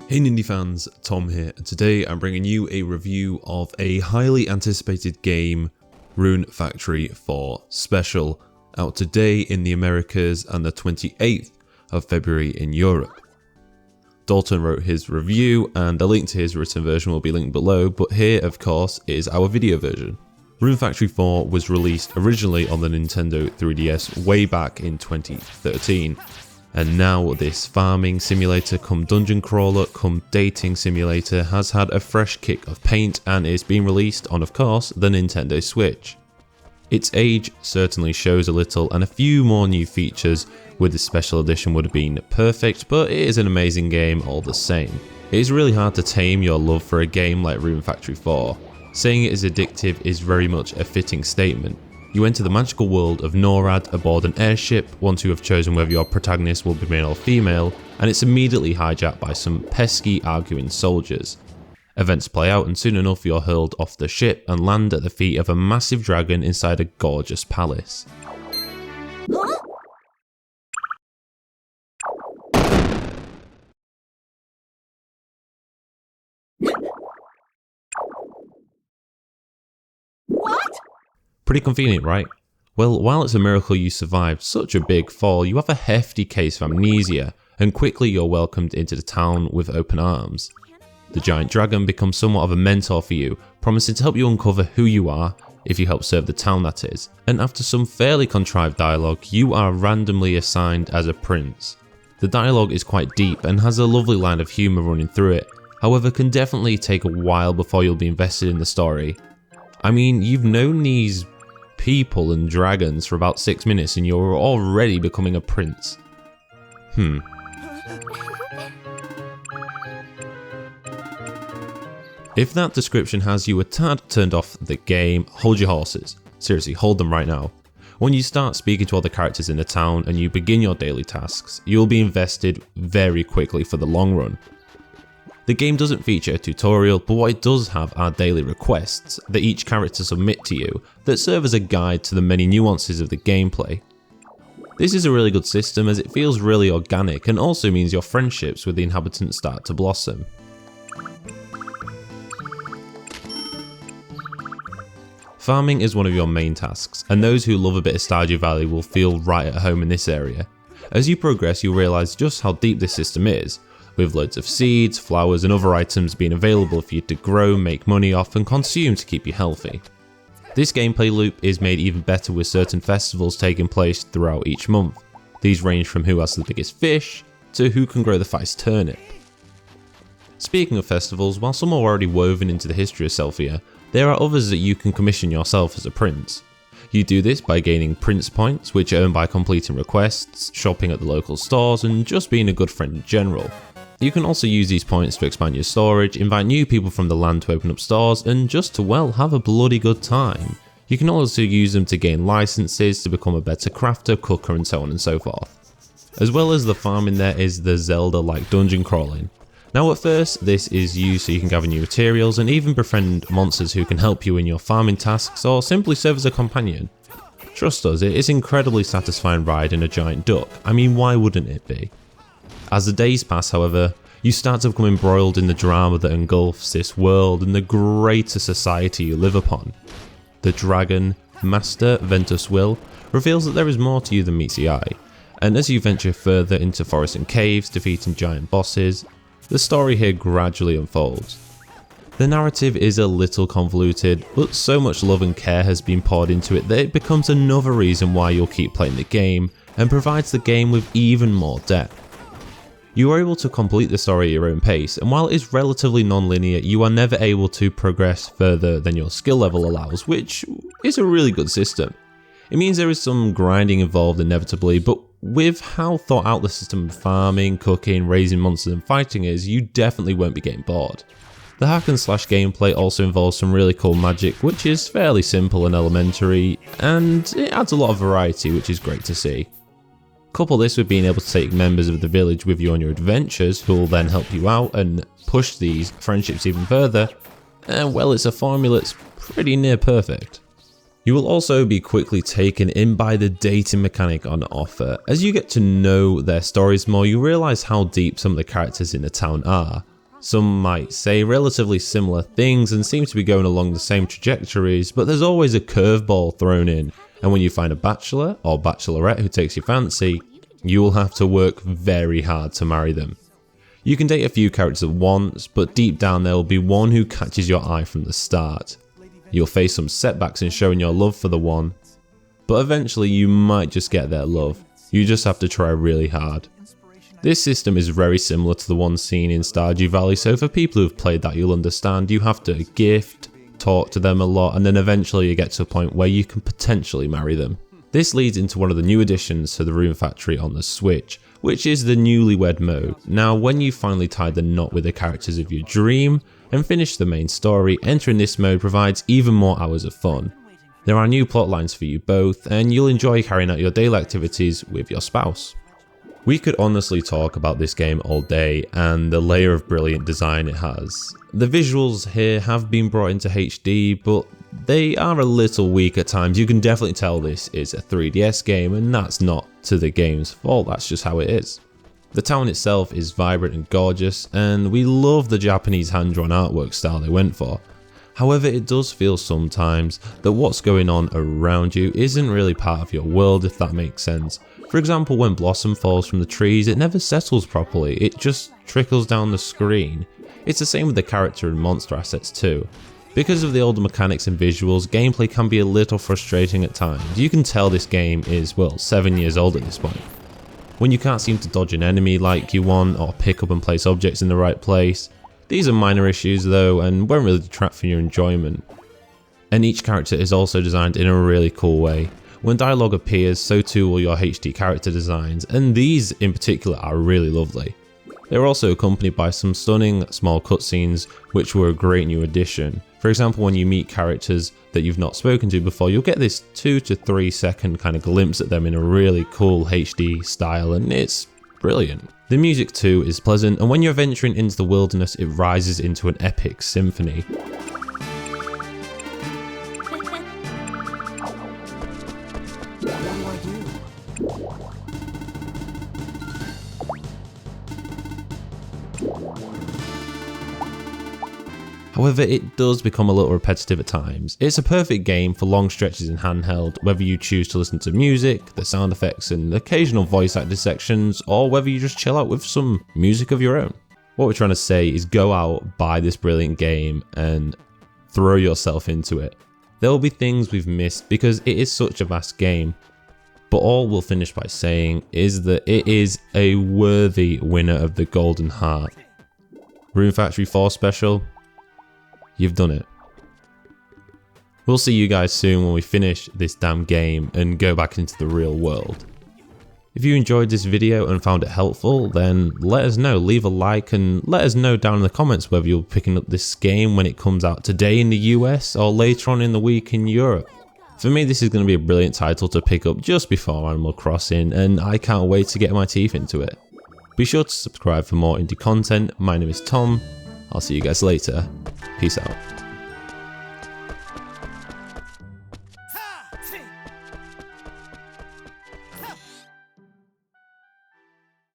Hey Nindy fans, Tom here, and today I'm bringing you a review of a highly anticipated game, Rune Factory 4 Special, out today in the Americas and the 28th of February in Europe. Dalton wrote his review and a link to his written version will be linked below, but here of course is our video version. Rune Factory 4 was released originally on the Nintendo 3DS way back in 2013. And now this farming simulator come dungeon crawler come dating simulator has had a fresh kick of paint and is being released on, of course, the Nintendo Switch. Its age certainly shows a little, and a few more new features with the special edition would have been perfect, but it is an amazing game all the same. It is really hard to tame your love for a game like Rune Factory 4. Saying it is addictive is very much a fitting statement. You enter the magical world of NORAD aboard an airship once you have chosen whether your protagonist will be male or female, and it's immediately hijacked by some pesky arguing soldiers. Events play out and soon enough you're hurled off the ship and land at the feet of a massive dragon inside a gorgeous palace. Pretty convenient, right? Well, while it's a miracle you survived such a big fall, you have a hefty case of amnesia, and quickly you're welcomed into the town with open arms. The giant dragon becomes somewhat of a mentor for you, promising to help you uncover who you are, if you help serve the town that is, and after some fairly contrived dialogue, you are randomly assigned as a prince. The dialogue is quite deep and has a lovely line of humour running through it, however can definitely take a while before you'll be invested in the story. I mean, you've known these people and dragons for about 6 minutes and you're already becoming a prince. If that description has you a tad turned off the game, hold your horses. Seriously, hold them right now. When you start speaking to other characters in the town and you begin your daily tasks, you'll be invested very quickly for the long run. The game doesn't feature a tutorial, but what it does have are daily requests that each character submit to you that serve as a guide to the many nuances of the gameplay. This is a really good system as it feels really organic and also means your friendships with the inhabitants start to blossom. Farming is one of your main tasks, and those who love a bit of Stardew Valley will feel right at home in this area. As you progress, you'll realise just how deep this system is, with loads of seeds, flowers and other items being available for you to grow, make money off and consume to keep you healthy. This gameplay loop is made even better with certain festivals taking place throughout each month. These range from who has the biggest fish, to who can grow the fattest turnip. Speaking of festivals, while some are already woven into the history of Selphia, there are others that you can commission yourself as a prince. You do this by gaining prince points, which are earned by completing requests, shopping at the local stores and just being a good friend in general. You can also use these points to expand your storage, invite new people from the land to open up stores, and just to, well, have a bloody good time. You can also use them to gain licenses, to become a better crafter, cooker and so on and so forth. As well as the farming, there is the Zelda-like dungeon crawling. Now at first, this is used so you can gather new materials and even befriend monsters who can help you in your farming tasks or simply serve as a companion. Trust us, it is an incredibly satisfying ride in a giant duck. I mean, why wouldn't it be? As the days pass, however, you start to become embroiled in the drama that engulfs this world and the greater society you live upon. The dragon, Master Ventus Will, reveals that there is more to you than meets the eye, and as you venture further into forests and caves, defeating giant bosses, the story here gradually unfolds. The narrative is a little convoluted, but so much love and care has been poured into it that it becomes another reason why you'll keep playing the game, and provides the game with even more depth. You are able to complete the story at your own pace, and while it is relatively non-linear, you are never able to progress further than your skill level allows, which is a really good system. It means there is some grinding involved inevitably, but with how thought out the system of farming, cooking, raising monsters and fighting is, you definitely won't be getting bored. The hack and slash gameplay also involves some really cool magic, which is fairly simple and elementary, and it adds a lot of variety, which is great to see. Couple this with being able to take members of the village with you on your adventures who will then help you out and push these friendships even further, and well, it's a formula that's pretty near perfect. You will also be quickly taken in by the dating mechanic on offer. As you get to know their stories more, you realise how deep some of the characters in the town are. Some might say relatively similar things and seem to be going along the same trajectories, but there's always a curveball thrown in, and when you find a bachelor or bachelorette who takes your fancy, you will have to work very hard to marry them. You can date a few characters at once, but deep down there will be one who catches your eye from the start. You'll face some setbacks in showing your love for the one, but eventually you might just get their love. You just have to try really hard. This system is very similar to the one seen in Stardew Valley, so for people who've played that you'll understand you have to gift, talk to them a lot, and then eventually you get to a point where you can potentially marry them. This leads into one of the new additions to the Rune Factory on the Switch, which is the newlywed mode. Now when you finally tie the knot with the characters of your dream and finish the main story, entering this mode provides even more hours of fun. There are new plot lines for you both, and you'll enjoy carrying out your daily activities with your spouse. We could honestly talk about this game all day and the layer of brilliant design it has. The visuals here have been brought into HD, but they are a little weak at times. You can definitely tell this is a 3DS game, and that's not to the game's fault, that's just how it is. The town itself is vibrant and gorgeous, and we love the Japanese hand-drawn artwork style they went for. However, it does feel sometimes that what's going on around you isn't really part of your world, if that makes sense. For example, when blossom falls from the trees, it never settles properly, it just trickles down the screen. It's the same with the character and monster assets too. Because of the older mechanics and visuals, gameplay can be a little frustrating at times. You can tell this game is, well, 7 years old at this point. When you can't seem to dodge an enemy like you want or pick up and place objects in the right place. These are minor issues though, and won't really detract from your enjoyment. And each character is also designed in a really cool way. When dialogue appears, so too will your HD character designs, and these in particular are really lovely. They're also accompanied by some stunning small cutscenes, which were a great new addition. For example, when you meet characters that you've not spoken to before, you'll get this 2 to 3 second kind of glimpse at them in a really cool HD style, and it's brilliant. The music too is pleasant, and when you're venturing into the wilderness, it rises into an epic symphony. However, it does become a little repetitive at times. It's a perfect game for long stretches in handheld, whether you choose to listen to music, the sound effects and occasional voice acted sections, or whether you just chill out with some music of your own. What we're trying to say is go out, buy this brilliant game and throw yourself into it. There will be things we've missed because it is such a vast game, but all we'll finish by saying is that it is a worthy winner of the Golden Heart. Rune Factory 4 Special, you've done it. We'll see you guys soon when we finish this damn game and go back into the real world. If you enjoyed this video and found it helpful, then let us know, leave a like and let us know down in the comments whether you're picking up this game when it comes out today in the US or later on in the week in Europe. For me, this is going to be a brilliant title to pick up just before Animal Crossing, and I can't wait to get my teeth into it. Be sure to subscribe for more indie content. My name is Tom. I'll see you guys later. Peace out.